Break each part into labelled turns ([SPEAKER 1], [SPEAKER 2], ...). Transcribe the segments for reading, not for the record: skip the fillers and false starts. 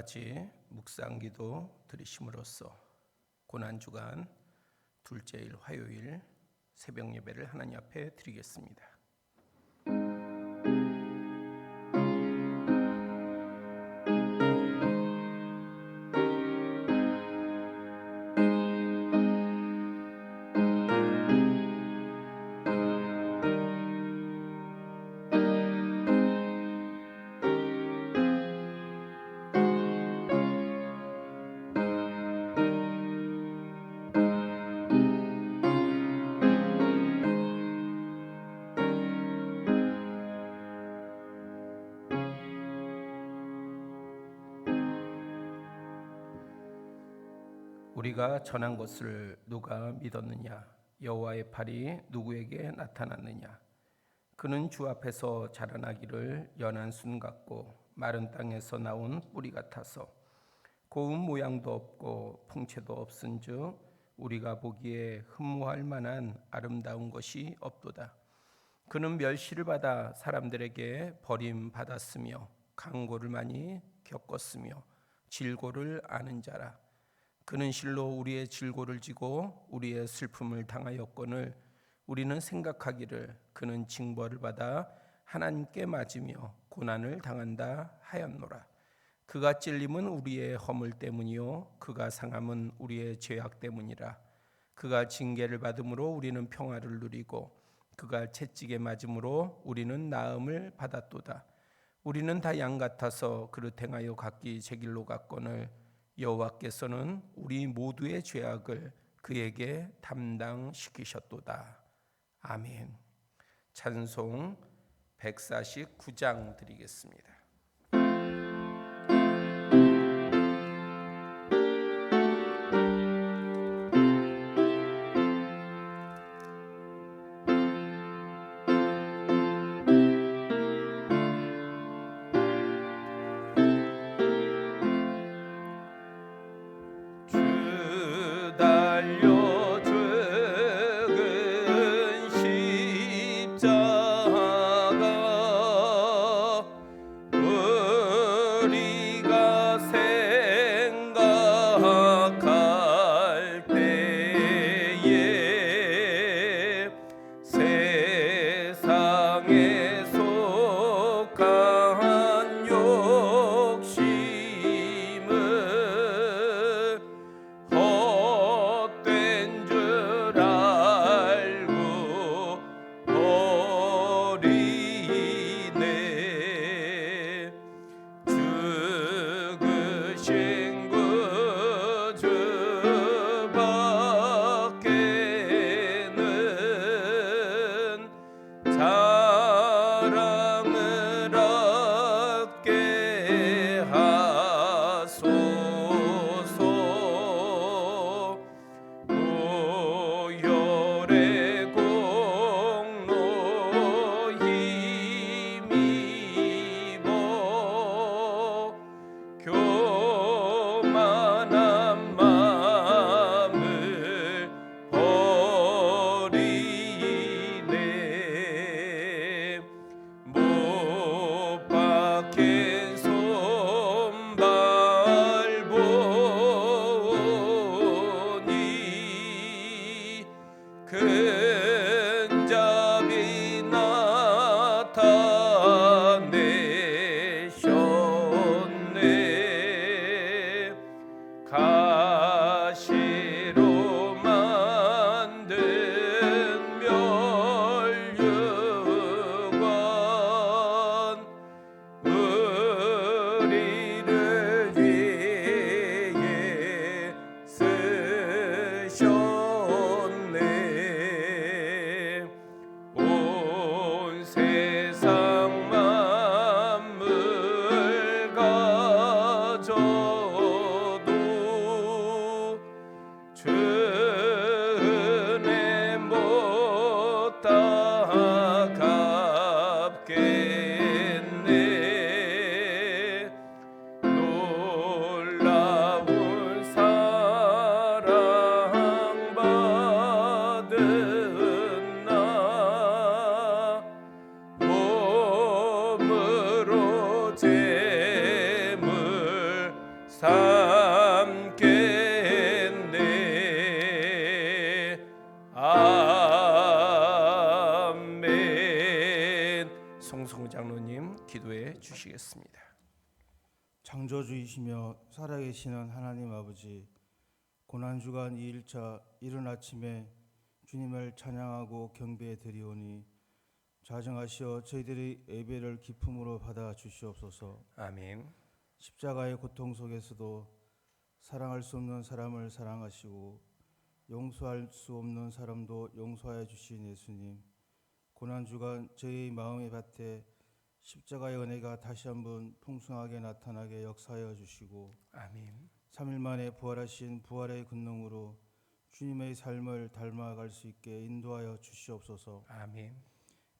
[SPEAKER 1] 가지 묵상기도 드리심으로써 고난주간 둘째일 화요일 새벽 예배를 하나님 앞에 드리겠습니다. 우리가 전한 것을 누가 믿었느냐? 여호와의 팔이 누구에게 나타났느냐? 그는 주 앞에서 자라나기를 연한 순 같고 마른 땅에서 나온 뿌리 같아서 고운 모양도 없고 풍채도 없은즉 우리가 보기에 흠모할 만한 아름다운 것이 없도다. 그는 멸시를 받아 사람들에게 버림받았으며 강고를 많이 겪었으며 질고를 아는 자라. 그는 실로 우리의 질고를 지고 우리의 슬픔을 당하였거늘 우리는 생각하기를 그는 징벌을 받아 하나님께 맞으며 고난을 당한다 하였노라. 그가 찔림은 우리의 허물 때문이요 그가 상함은 우리의 죄악 때문이라. 그가 징계를 받음으로 우리는 평화를 누리고 그가 채찍에 맞음으로 우리는 나음을 받았도다. 우리는 다 양 같아서 그릇 행하여 각기 제 길로 갔거늘 여호와께서는 우리 모두의 죄악을 그에게 담당시키셨도다. 아멘. 찬송 149장 드리겠습니다. 기도해 주시겠습니다.
[SPEAKER 2] 창조주이시며 살아계시는 하나님 아버지, 고난주간 2일차 이른 아침에 주님을 찬양하고 경배해 드리오니 자정하시어 저희들의 예배를 기쁨으로 받아 주시옵소서.
[SPEAKER 1] 아멘.
[SPEAKER 2] 십자가의 고통 속에서도 사랑할 수 없는 사람을 사랑하시고 용서할 수 없는 사람도 용서하여 주신 예수님, 고난주간 저희 마음의 밭에 십자가의 은혜가 다시 한번 풍성하게 나타나게 역사하여 주시고
[SPEAKER 1] 아멘.
[SPEAKER 2] 3일 만에 부활하신 부활의 권능으로 주님의 삶을 닮아갈 수 있게 인도하여 주시옵소서.
[SPEAKER 1] 아멘.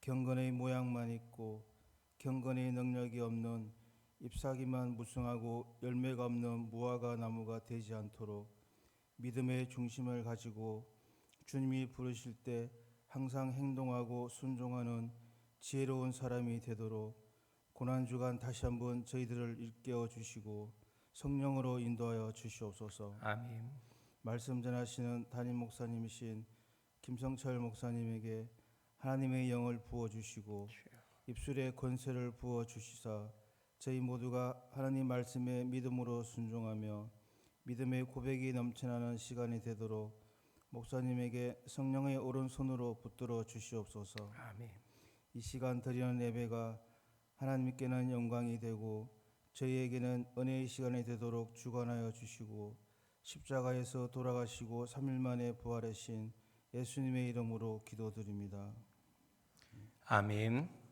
[SPEAKER 2] 경건의 모양만 있고 경건의 능력이 없는 잎사귀만 무성하고 열매가 없는 무화과 나무가 되지 않도록 믿음의 중심을 가지고 주님이 부르실 때 항상 행동하고 순종하는 지혜로운 사람이 되도록 고난주간 다시 한번 저희들을 일깨워 주시고 성령으로 인도하여 주시옵소서.
[SPEAKER 1] 아멘.
[SPEAKER 2] 말씀 전하시는 담임 목사님이신 김성철 목사님에게 하나님의 영을 부어 주시고 입술에 권세를 부어 주시사 저희 모두가 하나님 말씀에 믿음으로 순종하며 믿음의 고백이 넘쳐나는 시간이 되도록 목사님에게 성령의 오른손으로 붙들어 주시옵소서.
[SPEAKER 1] 아멘.
[SPEAKER 2] 이 시간 드리는 예배가 하나님께는 영광이 되고 저희에게는 은혜의 시간이 되도록 주관하여 주시고 십자가에서 돌아가시고 3일 만에 부활하신 예수님의 이름으로 기도드립니다.
[SPEAKER 1] 아멘.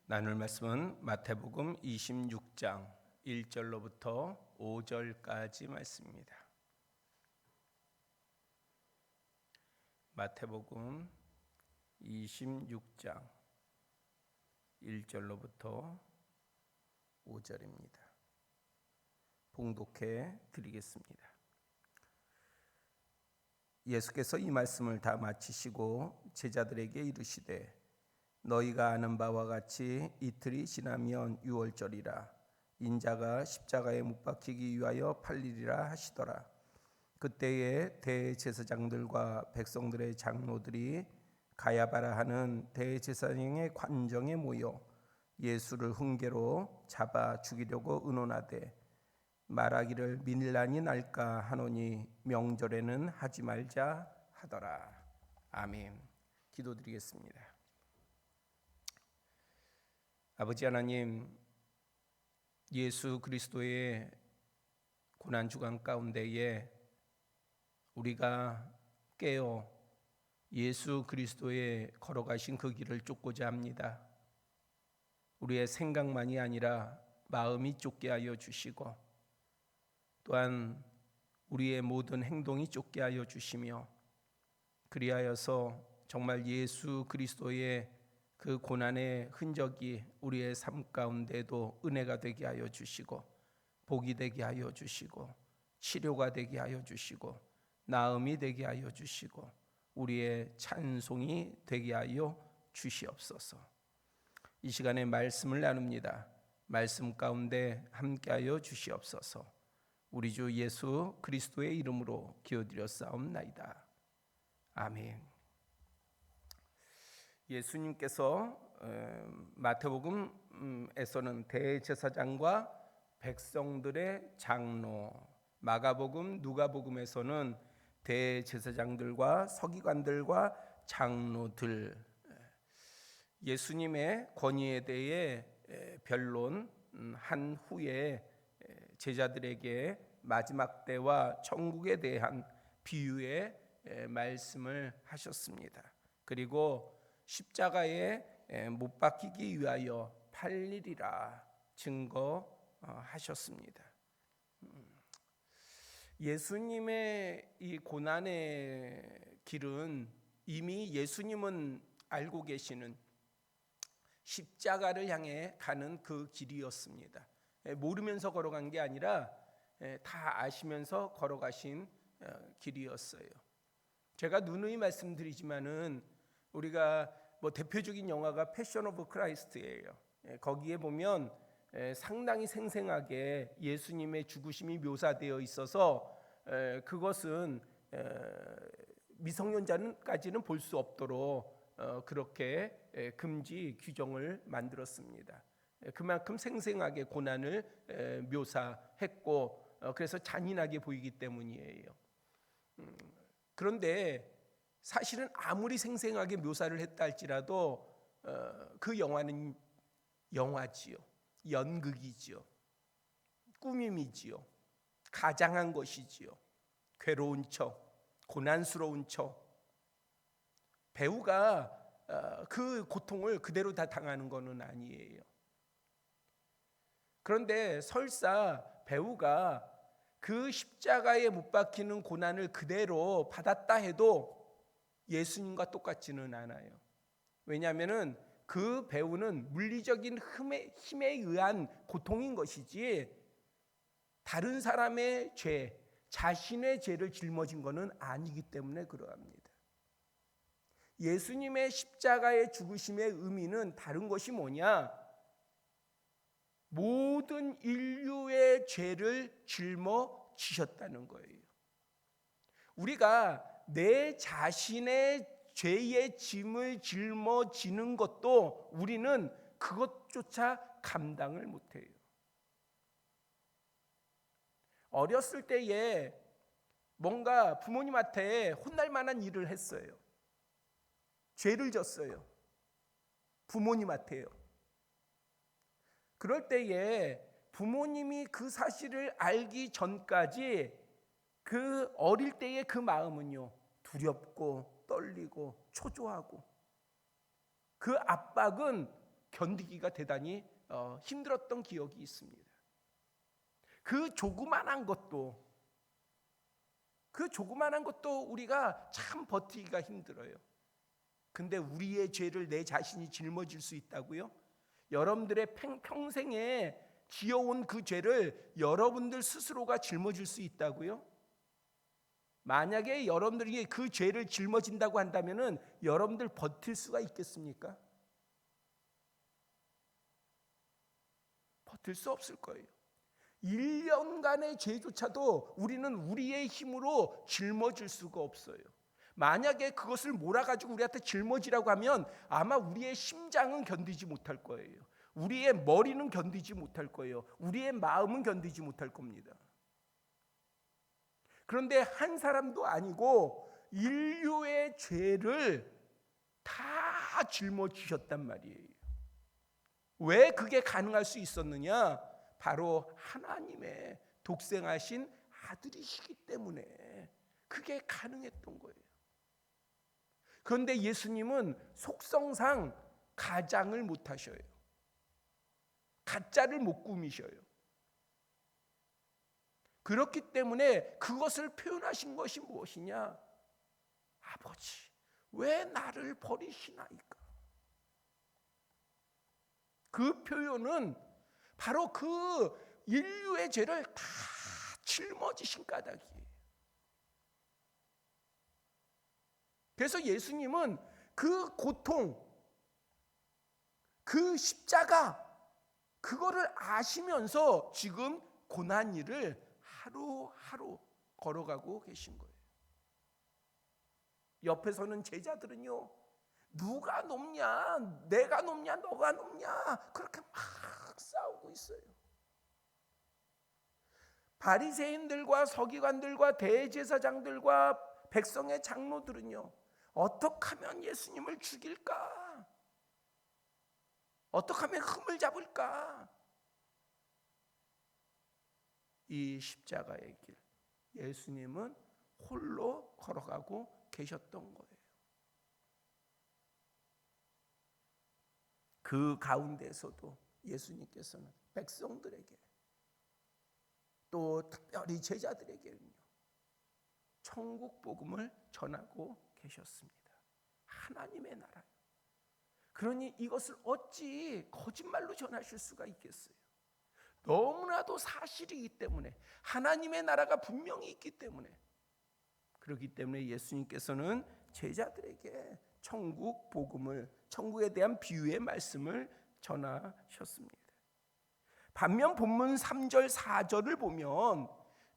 [SPEAKER 1] 나눌 말씀은 마태복음 26장 1절로부터 5절까지 말씀입니다. 마태복음 26장 1절로부터 5절입니다. 봉독해 드리겠습니다. 예수께서 이 말씀을 다 마치시고 제자들에게 이르시되 너희가 아는 바와 같이 이틀이 지나면 유월절이라 인자가 십자가에 못 박히기 위하여 팔리리라 하시더라. 그때에 대제사장들과 백성들의 장로들이 가야바라 하는 대제사장의 관정에 모여 예수를 훈계로 잡아 죽이려고 의논하되 말하기를 민란이 날까 하노니 명절에는 하지 말자 하더라. 아멘. 기도드리겠습니다. 아버지 하나님, 예수 그리스도의 고난주간 가운데에 우리가 깨어 예수 그리스도의 걸어가신 그 길을 쫓고자 합니다. 우리의 생각만이 아니라 마음이 쫓게 하여 주시고 또한 우리의 모든 행동이 쫓게 하여 주시며 그리하여서 정말 예수 그리스도의 그 고난의 흔적이 우리의 삶 가운데도 은혜가 되게 하여 주시고 복이 되게 하여 주시고 치료가 되게 하여 주시고 나음이 되게 하여 주시고 우리의 찬송이 되게 하여 주시옵소서. 이 시간에 말씀을 나눕니다. 말씀 가운데 함께하여 주시옵소서. 우리 주 예수 그리스도의 이름으로 기도드렸사옵나이다. 아멘. 예수님께서 마태복음에서는 대제사장과 백성들의 장로, 마가복음, 누가복음에서는 대제사장들과 서기관들과 장로들, 예수님의 권위에 대해 변론한 후에 제자들에게 마지막 때와 천국에 대한 비유의 말씀을 하셨습니다. 그리고 십자가에 못 박히기 위하여 팔리리라 증거하셨습니다. 예수님의 이 고난의 길은 이미 예수님은 알고 계시는 십자가를 향해 가는 그 길이었습니다. 모르면서 걸어간 게 아니라 다 아시면서 걸어가신 길이었어요. 제가 누누이 말씀드리지만은 우리가 뭐 대표적인 영화가 패션 오브 크라이스트예요. 거기에 보면 상당히 생생하게 예수님의 죽으심이 묘사되어 있어서 그것은 미성년자까지는 볼 수 없도록 그렇게 금지 규정을 만들었습니다. 그만큼 생생하게 고난을 묘사했고 그래서 잔인하게 보이기 때문이에요. 그런데 사실은 아무리 생생하게 묘사를 했다 할지라도 그 영화는 영화지요, 연극이지요, 꾸밈이지요, 가장한 것이지요. 괴로운 척, 고난스러운 척, 배우가 그 고통을 그대로 다 당하는 것은 아니에요. 그런데 설사 배우가 그 십자가에 못 박히는 고난을 그대로 받았다 해도 예수님과 똑같지는 않아요. 왜냐하면은 그 배우는 물리적인 힘에 의한 고통인 것이지 다른 사람의 죄, 자신의 죄를 짊어진 것은 아니기 때문에 그러합니다. 예수님의 십자가의 죽으심의 의미는 다른 것이 뭐냐? 모든 인류의 죄를 짊어지셨다는 거예요. 우리가 내 자신의 죄의 짐을 짊어지는 것도 우리는 그것조차 감당을 못해요. 어렸을 때에 뭔가 부모님한테 혼날 만한 일을 했어요. 죄를 졌어요. 부모님한테요. 그럴 때에 부모님이 그 사실을 알기 전까지 그 어릴 때의 그 마음은요, 두렵고 떨리고 초조하고 그 압박은 견디기가 대단히 힘들었던 기억이 있습니다. 그 조그만한 것도 우리가 참 버티기가 힘들어요. 근데 우리의 죄를 내 자신이 짊어질 수 있다고요? 여러분들의 평생에 지어온 그 죄를 여러분들 스스로가 짊어질 수 있다고요? 만약에 여러분들이 그 죄를 짊어진다고 한다면은 여러분들 버틸 수가 있겠습니까? 버틸 수 없을 거예요. 1년간의 죄조차도 우리는 우리의 힘으로 짊어질 수가 없어요. 만약에 그것을 몰아가지고 우리한테 짊어지라고 하면 아마 우리의 심장은 견디지 못할 거예요. 우리의 머리는 견디지 못할 거예요. 우리의 마음은 견디지 못할 겁니다. 그런데 한 사람도 아니고 인류의 죄를 다 짊어지셨단 말이에요. 왜 그게 가능할 수 있었느냐? 바로 하나님의 독생하신 아들이시기 때문에 그게 가능했던 거예요. 그런데 예수님은 속성상 가장을 못 하셔요. 가짜를 못 꾸미셔요. 그렇기 때문에 그것을 표현하신 것이 무엇이냐? 아버지, 왜 나를 버리시나이까? 그 표현은 바로 그 인류의 죄를 다 짊어지신 까닭이에요. 그래서 예수님은 그 고통, 그 십자가, 그거를 아시면서 지금 고난 일을 하루하루 걸어가고 계신 거예요. 옆에서는 제자들은요, 누가 높냐, 내가 높냐, 너가 높냐, 그렇게 막 싸우고 있어요. 바리새인들과 서기관들과 대제사장들과 백성의 장로들은요, 어떻게 하면 예수님을 죽일까? 어떻게 하면 흠을 잡을까? 이 십자가의 길, 예수님은 홀로 걸어가고 계셨던 거예요. 그 가운데서도 예수님께서는 백성들에게 또 특별히 제자들에게는요, 천국 복음을 전하고 계셨습니다. 하나님의 나라, 그러니 이것을 어찌 거짓말로 전하실 수가 있겠어요? 너무나도 사실이기 때문에, 하나님의 나라가 분명히 있기 때문에, 그렇기 때문에 예수님께서는 제자들에게 천국 복음을, 천국에 대한 비유의 말씀을 전하셨습니다. 반면 본문 3절 4절을 보면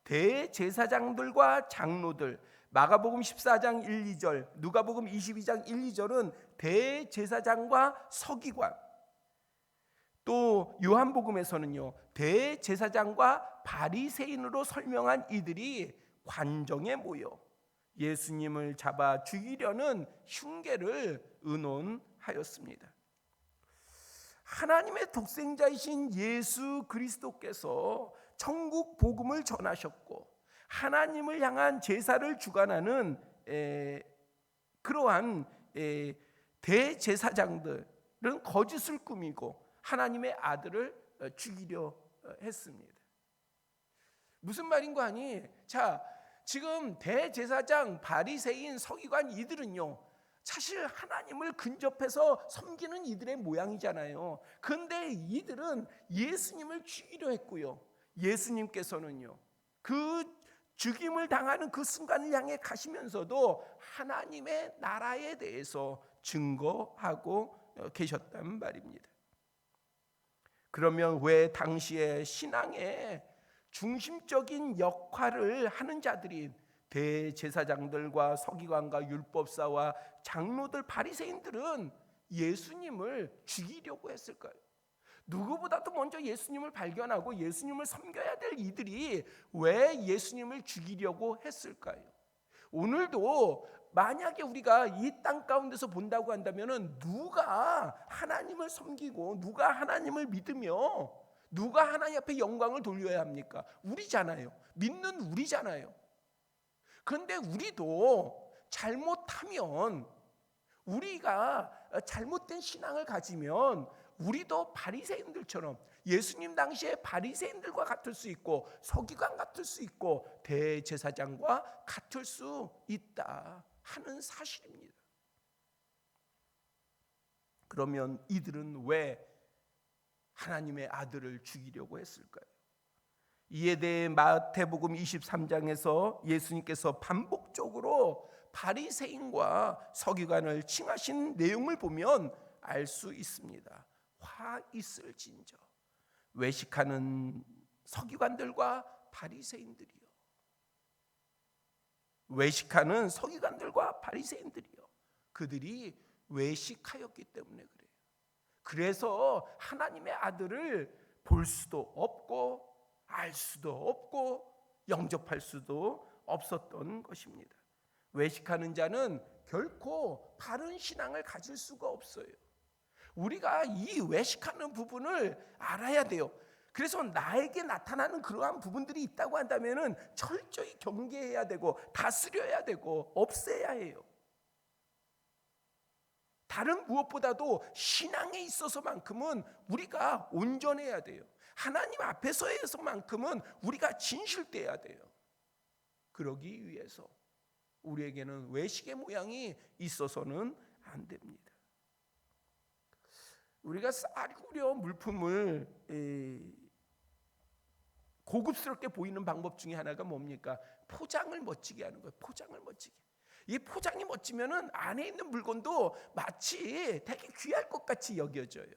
[SPEAKER 1] 대제사장들과 장로들, 마가복음 14장 1, 2절, 누가복음 22장 1, 2절은 대제사장과 서기관, 또 요한복음에서는요 대제사장과 바리새인으로 설명한 이들이 관정에 모여 예수님을 잡아 죽이려는 흉계를 의논하였습니다. 하나님의 독생자이신 예수 그리스도께서 천국 복음을 전하셨고 하나님을 향한 제사를 주관하는 그러한 대제사장들은 거짓을 꾸미고 하나님의 아들을 죽이려 했습니다. 무슨 말인가 하니, 자, 지금 대제사장, 바리새인, 서기관 이들은요 사실 하나님을 근접해서 섬기는 이들의 모양이잖아요. 그런데 이들은 예수님을 죽이려 했고요, 예수님께서는요 그 죽임을 당하는 그 순간을 향해 가시면서도 하나님의 나라에 대해서 증거하고 계셨단 말입니다. 그러면 왜 당시에 신앙의 중심적인 역할을 하는 자들인 대제사장들과 서기관과 율법사와 장로들, 바리새인들은 예수님을 죽이려고 했을까요? 누구보다도 먼저 예수님을 발견하고 예수님을 섬겨야 될 이들이 왜 예수님을 죽이려고 했을까요? 오늘도 만약에 우리가 이 땅 가운데서 본다고 한다면 누가 하나님을 섬기고 누가 하나님을 믿으며 누가 하나님 앞에 영광을 돌려야 합니까? 우리잖아요. 믿는 우리잖아요. 그런데 우리도 잘못하면, 우리가 잘못된 신앙을 가지면 우리도 바리새인들처럼 예수님 당시에 바리새인들과 같을 수 있고 서기관 같을 수 있고 대제사장과 같을 수 있다 하는 사실입니다. 그러면 이들은 왜 하나님의 아들을 죽이려고 했을까요? 이에 대해 마태복음 23장에서 예수님께서 반복적으로 바리새인과 서기관을 칭하신 내용을 보면 알 수 있습니다. 화 있을진저, 외식하는 서기관들과 바리새인들이요, 외식하는 서기관들과 바리새인들이요, 그들이 외식하였기 때문에 그래요. 그래서 하나님의 아들을 볼 수도 없고 알 수도 없고 영접할 수도 없었던 것입니다. 외식하는 자는 결코 바른 신앙을 가질 수가 없어요. 우리가 이 외식하는 부분을 알아야 돼요. 그래서 나에게 나타나는 그러한 부분들이 있다고 한다면 철저히 경계해야 되고 다스려야 되고 없애야 해요. 다른 무엇보다도 신앙에 있어서만큼은 우리가 온전해야 돼요. 하나님 앞에서만큼은 우리가 진실돼야 돼요. 그러기 위해서 우리에게는 외식의 모양이 있어서는 안 됩니다. 우리가 싸구려 물품을 고급스럽게 보이는 방법 중에 하나가 뭡니까? 포장을 멋지게 하는 거예요. 포장을 멋지게. 이 포장이 멋지면은 안에 있는 물건도 마치 되게 귀할 것 같이 여겨져요.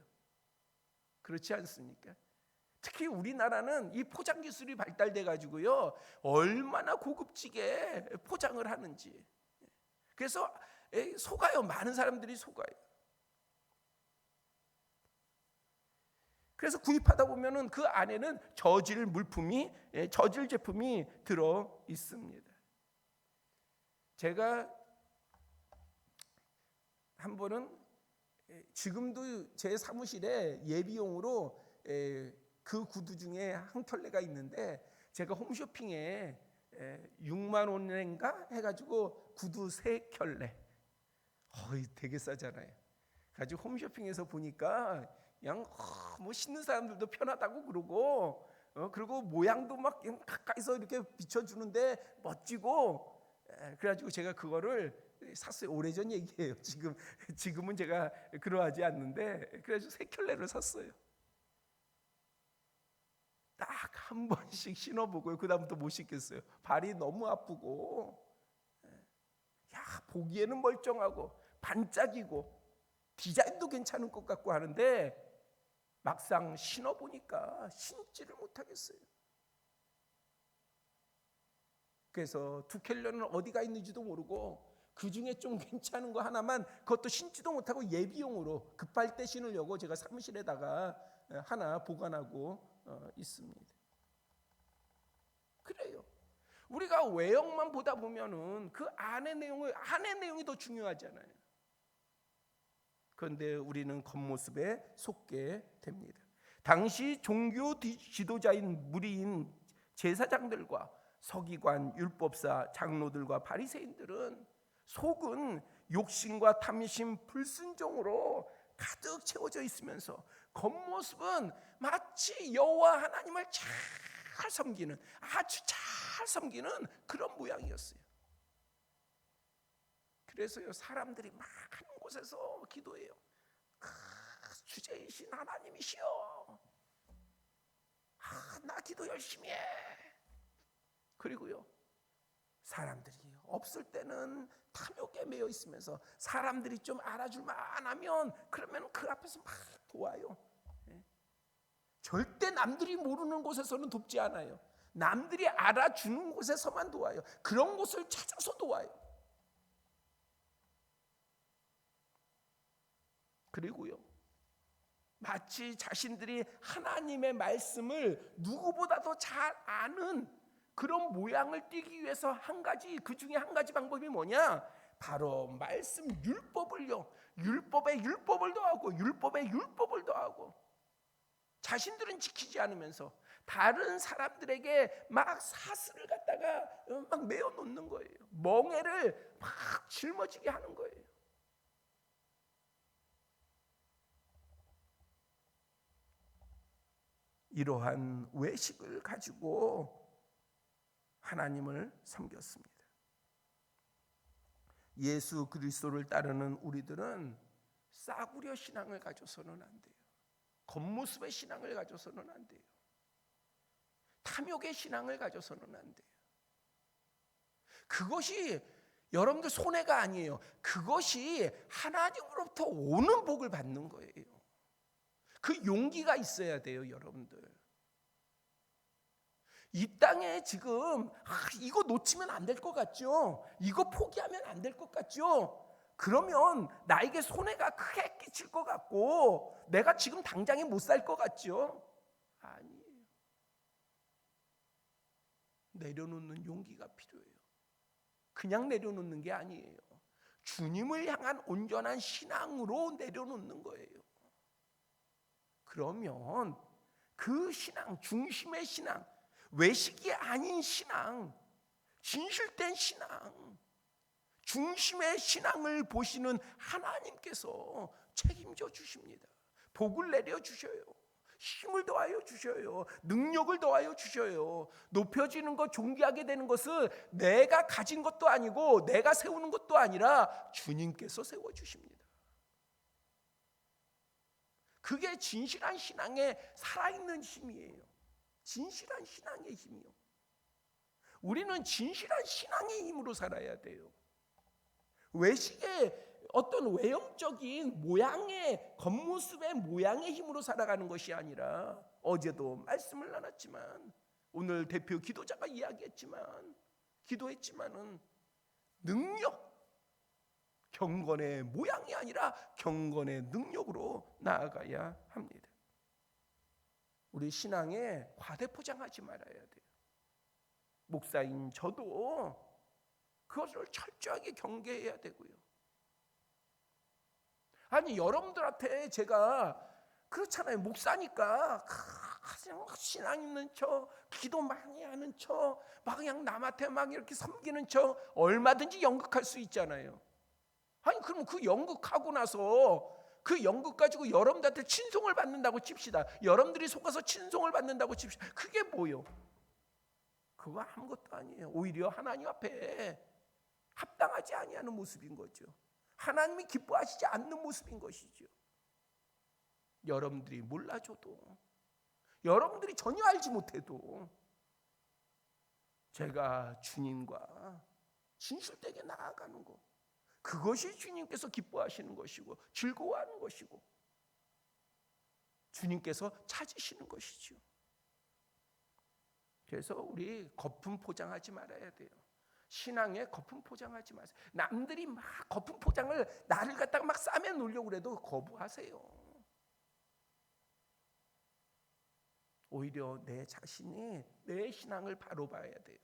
[SPEAKER 1] 그렇지 않습니까? 특히 우리나라는 이 포장 기술이 발달돼 가지고요 얼마나 고급지게 포장을 하는지. 그래서 속아요. 많은 사람들이 속아요. 그래서 구입하다 보면은 그 안에는 저질 물품이, 저질 제품이 들어 있습니다. 제가 한 번은 지금도 제 사무실에 예비용으로 그 구두 중에 한 켤레가 있는데, 제가 홈쇼핑에 6만 원인가 해가지고 구두 3켤레, 되게 싸잖아요. 가지고 홈쇼핑에서 보니까 그냥 뭐 신는 사람들도 편하다고 그러고, 그리고 모양도 막 가까이서 이렇게 비춰주는데 멋지고, 그래가지고 제가 그거를 샀어요. 오래전 얘기예요. 지금은 제가 그러하지 않는데, 그래서 새 켤레를 샀어요. 딱 한 번씩 신어보고요. 그 다음부터 못 신겠어요. 발이 너무 아프고, 보기에는 멀쩡하고 반짝이고 디자인도 괜찮은 것 같고 하는데, 막상 신어보니까 신지를 못하겠어요. 그래서 두 켤레는 어디가 있는지도 모르고, 그 중에 좀 괜찮은 거 하나만, 그것도 신지도 못하고 예비용으로 급할 때 신으려고 제가 사무실에다가 하나 보관하고 있습니다. 그래요. 우리가 외형만 보다 보면은 그 안의 내용이 더 중요하잖아요. 그런데 우리는 겉모습에 속게 됩니다. 당시 종교 지도자인 무리인 제사장들과 서기관, 율법사, 장로들과 바리새인들은 속은 욕심과 탐심, 불순종으로 가득 채워져 있으면서 겉모습은 마치 여호와 하나님을 잘 섬기는, 아주 잘 섬기는 그런 모양이었어요. 그래서요, 사람들이 많은 곳에서 기도해요. 주제이신 하나님이시여, 나 기도 열심히 해. 그리고요, 사람들이 없을 때는 탐욕에 매여 있으면서 사람들이 좀 알아줄만 하면 그러면 그 앞에서 막 도와요. 절대 남들이 모르는 곳에서는 돕지 않아요. 남들이 알아주는 곳에서만 도와요. 그런 곳을 찾아서 도와요. 그리고요, 마치 자신들이 하나님의 말씀을 누구보다도 잘 아는 그런 모양을 띠기 위해서 그 중에 한 가지 방법이 뭐냐? 바로 말씀 율법을요, 율법에 율법을 더하고 율법에 율법을 더하고, 자신들은 지키지 않으면서 다른 사람들에게 막 사슬을 갖다가 막 메어 놓는 거예요. 멍에를 막 짊어지게 하는 거예요. 이러한 외식을 가지고 하나님을 섬겼습니다. 예수 그리스도를 따르는 우리들은 싸구려 신앙을 가져서는 안 돼요. 겉모습의 신앙을 가져서는 안 돼요. 탐욕의 신앙을 가져서는 안 돼요. 그것이 여러분들 손해가 아니에요. 그것이 하나님으로부터 오는 복을 받는 거예요. 그 용기가 있어야 돼요, 여러분들. 이 땅에 지금 이거 놓치면 안 될 것 같죠? 이거 포기하면 안 될 것 같죠? 그러면 나에게 손해가 크게 끼칠 것 같고 내가 지금 당장에 못 살 것 같죠? 아니에요. 내려놓는 용기가 필요해요. 그냥 내려놓는 게 아니에요. 주님을 향한 온전한 신앙으로 내려놓는 거예요. 그러면 그 신앙, 중심의 신앙, 외식이 아닌 신앙, 진실된 신앙, 중심의 신앙을 보시는 하나님께서 책임져 주십니다. 복을 내려 주셔요. 힘을 더하여 주셔요. 능력을 더하여 주셔요. 높여지는 것, 존귀하게 되는 것은 내가 가진 것도 아니고 내가 세우는 것도 아니라 주님께서 세워 주십니다. 그게 진실한 신앙의 살아있는 힘이에요. 진실한 신앙의 힘이요. 우리는 진실한 신앙의 힘으로 살아야 돼요. 외식의 어떤 외형적인 모양의, 겉모습의 모양의 힘으로 살아가는 것이 아니라, 어제도 말씀을 나눴지만 오늘 대표 기도자가 기도했지만은 능력, 경건의 모양이 아니라 경건의 능력으로 나아가야 합니다. 우리 신앙에 과대 포장하지 말아야 돼요. 목사인 저도 그것을 철저하게 경계해야 되고요. 아니, 여러분들한테 제가 그렇잖아요. 목사니까 그냥 신앙 있는 척, 기도 많이 하는 척, 막 그냥 남한테 막 이렇게 섬기는 척 얼마든지 연극할 수 있잖아요. 아니, 그럼 그 연극하고 나서 그 연극 가지고 여러분들한테 친송을 받는다고 칩시다. 여러분들이 속아서 친송을 받는다고 칩시다. 그게 뭐요? 그거 아무것도 아니에요. 오히려 하나님 앞에 합당하지 아니하는 모습인 거죠. 하나님이 기뻐하시지 않는 모습인 것이죠. 여러분들이 몰라줘도, 여러분들이 전혀 알지 못해도 제가 주님과 진실되게 나아가는 것, 그것이 주님께서 기뻐하시는 것이고 즐거워하는 것이고 주님께서 찾으시는 것이죠. 그래서 우리 거품 포장하지 말아야 돼요. 신앙에 거품 포장하지 마세요. 남들이 막 거품 포장을 나를 갖다가 막 싸매 놓으려고 그래도 거부하세요. 오히려 내 자신이 내 신앙을 바로 봐야 돼요.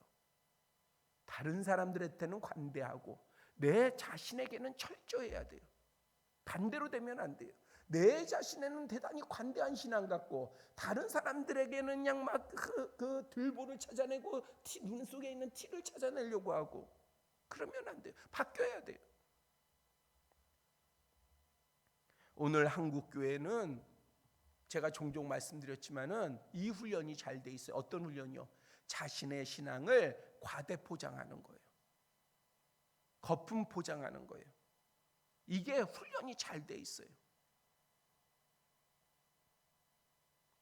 [SPEAKER 1] 다른 사람들한테는 관대하고 내 자신에게는 철저해야 돼요. 반대로 되면 안 돼요. 내 자신에는 대단히 관대한 신앙 갖고 다른 사람들에게는 그냥 막 그 들보를 찾아내고 눈 속에 있는 티를 찾아내려고 하고 그러면 안 돼요. 바뀌어야 돼요. 오늘 한국 교회는 제가 종종 말씀드렸지만은 이 훈련이 잘 돼 있어요. 어떤 훈련이요? 자신의 신앙을 과대 포장하는 거예요. 거품 포장하는 거예요. 이게 훈련이 잘 돼 있어요.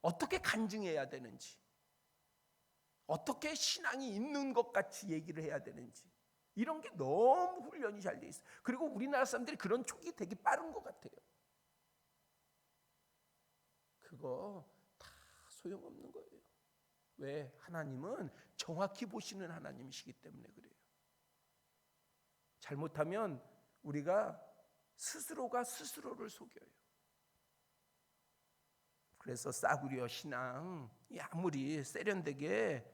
[SPEAKER 1] 어떻게 간증해야 되는지, 어떻게 신앙이 있는 것 같이 얘기를 해야 되는지, 이런 게 너무 훈련이 잘 돼 있어요. 그리고 우리나라 사람들이 그런 촉이 되게 빠른 것 같아요. 그거 다 소용없는 거예요. 왜? 하나님은 정확히 보시는 하나님이시기 때문에 그래요. 잘못하면 우리가 스스로가 스스로를 속여요. 그래서 싸구려 신앙이 아무리 세련되게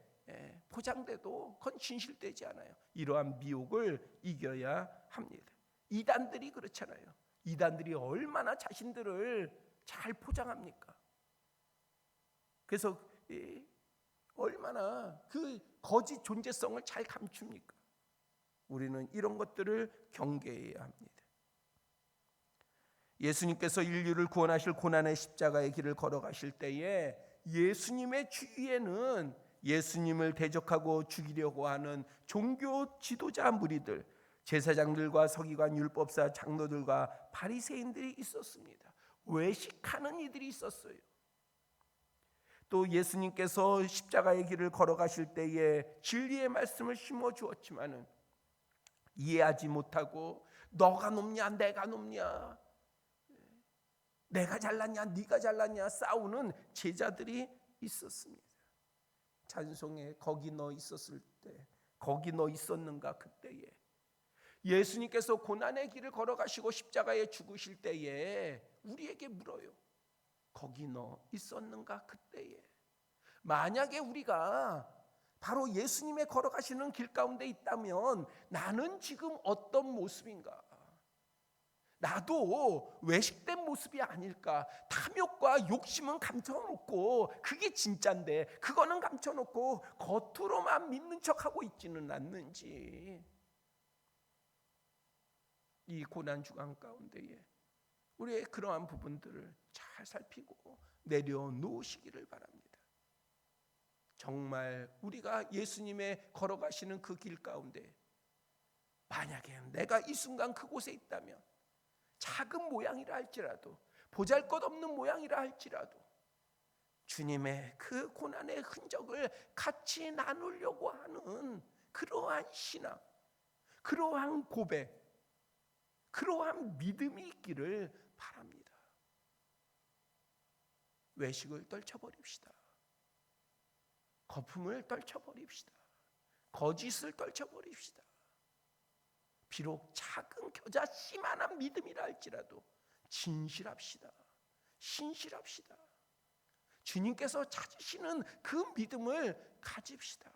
[SPEAKER 1] 포장돼도 그건 진실되지 않아요. 이러한 미혹을 이겨야 합니다. 이단들이 그렇잖아요. 이단들이 얼마나 자신들을 잘 포장합니까? 그래서 얼마나 그 거짓 존재성을 잘 감춥니까? 우리는 이런 것들을 경계해야 합니다. 예수님께서 인류를 구원하실 고난의 십자가의 길을 걸어가실 때에 예수님의 주위에는 예수님을 대적하고 죽이려고 하는 종교 지도자 무리들, 제사장들과 서기관, 율법사, 장로들과 바리새인들이 있었습니다. 외식하는 이들이 있었어요. 또 예수님께서 십자가의 길을 걸어가실 때에 진리의 말씀을 심어 주었지만은 이해하지 못하고 너가 높냐 내가 높냐, 내가 잘났냐 네가 잘났냐 싸우는 제자들이 있었습니다. 찬송에 거기 너 있었을 때, 거기 너 있었는가 그때에, 예수님께서 고난의 길을 걸어가시고 십자가에 죽으실 때에 우리에게 물어요. 거기 너 있었는가 그때에. 만약에 우리가 바로 예수님의 걸어가시는 길 가운데 있다면 나는 지금 어떤 모습인가? 나도 외식된 모습이 아닐까? 탐욕과 욕심은 감춰놓고 그게 진짠데 그거는 감춰놓고 겉으로만 믿는 척하고 있지는 않는지, 이 고난 주간 가운데에 우리의 그러한 부분들을 잘 살피고 내려놓으시기를 바랍니다. 정말 우리가 예수님의 걸어가시는 그 길 가운데 만약에 내가 이 순간 그곳에 있다면, 작은 모양이라 할지라도, 보잘것없는 모양이라 할지라도 주님의 그 고난의 흔적을 같이 나누려고 하는 그러한 신앙, 그러한 고백, 그러한 믿음이 있기를 바랍니다. 외식을 떨쳐버립시다. 거품을 떨쳐버립시다. 거짓을 떨쳐버립시다. 비록 작은 겨자씨만한 믿음이라 할지라도 진실합시다. 신실합시다. 주님께서 찾으시는 그 믿음을 가집시다.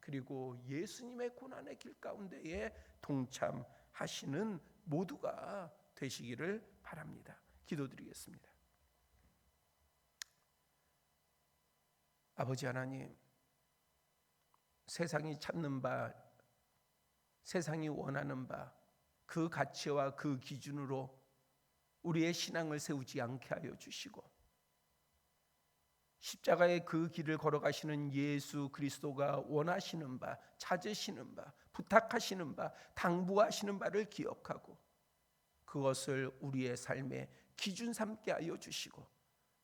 [SPEAKER 1] 그리고 예수님의 고난의 길 가운데에 동참하시는 모두가 되시기를 바랍니다. 기도드리겠습니다. 아버지 하나님, 세상이 찾는 바, 세상이 원하는 바, 그 가치와 그 기준으로 우리의 신앙을 세우지 않게 하여 주시고, 십자가의 그 길을 걸어가시는 예수 그리스도가 원하시는 바, 찾으시는 바, 부탁하시는 바, 당부하시는 바를 기억하고 그것을 우리의 삶의 기준 삼게 하여 주시고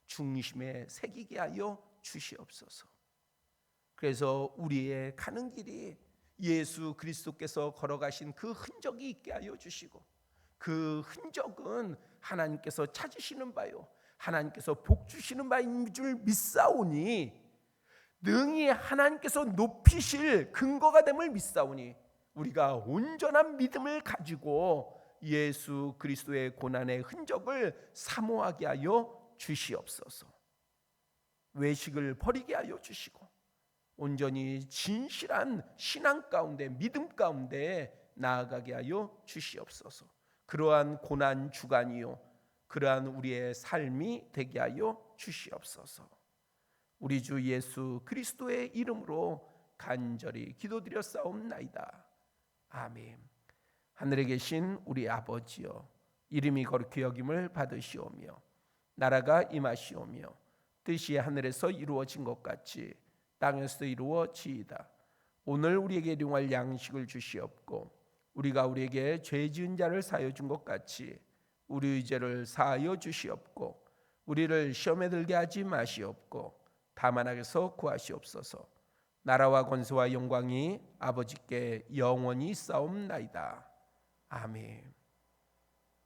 [SPEAKER 1] 중심에 새기게 하여 주시옵소서. 그래서 우리의 가는 길이 예수 그리스도께서 걸어가신 그 흔적이 있게 하여 주시고 그 흔적은 하나님께서 찾으시는 바요 하나님께서 복 주시는 바인 줄 믿사오니 능히 하나님께서 높이실 근거가 됨을 믿사오니 우리가 온전한 믿음을 가지고 예수 그리스도의 고난의 흔적을 사모하게 하여 주시옵소서. 외식을 버리게 하여 주시고 온전히 진실한 신앙 가운데 믿음 가운데 나아가게 하여 주시옵소서. 그러한 고난 주간이요 그러한 우리의 삶이 되게 하여 주시옵소서. 우리 주 예수 그리스도의 이름으로 간절히 기도드렸사옵나이다. 아멘. 하늘에 계신 우리 아버지여, 이름이 거룩히 여김을 받으시오며 나라가 임하시오며 뜻이 하늘에서 이루어진 것 같이 땅에서도 이루어지이다. 오늘 우리에게 일용할 양식을 주시옵고 우리가 우리에게 죄 지은 자를 사하여 준 것 같이 우리의 죄를 사하여 주시옵고 우리를 시험에 들게 하지 마시옵고 다만 악에서 구하시옵소서. 나라와 권세와 영광이 아버지께 영원히 있사옵나이다. 아멘.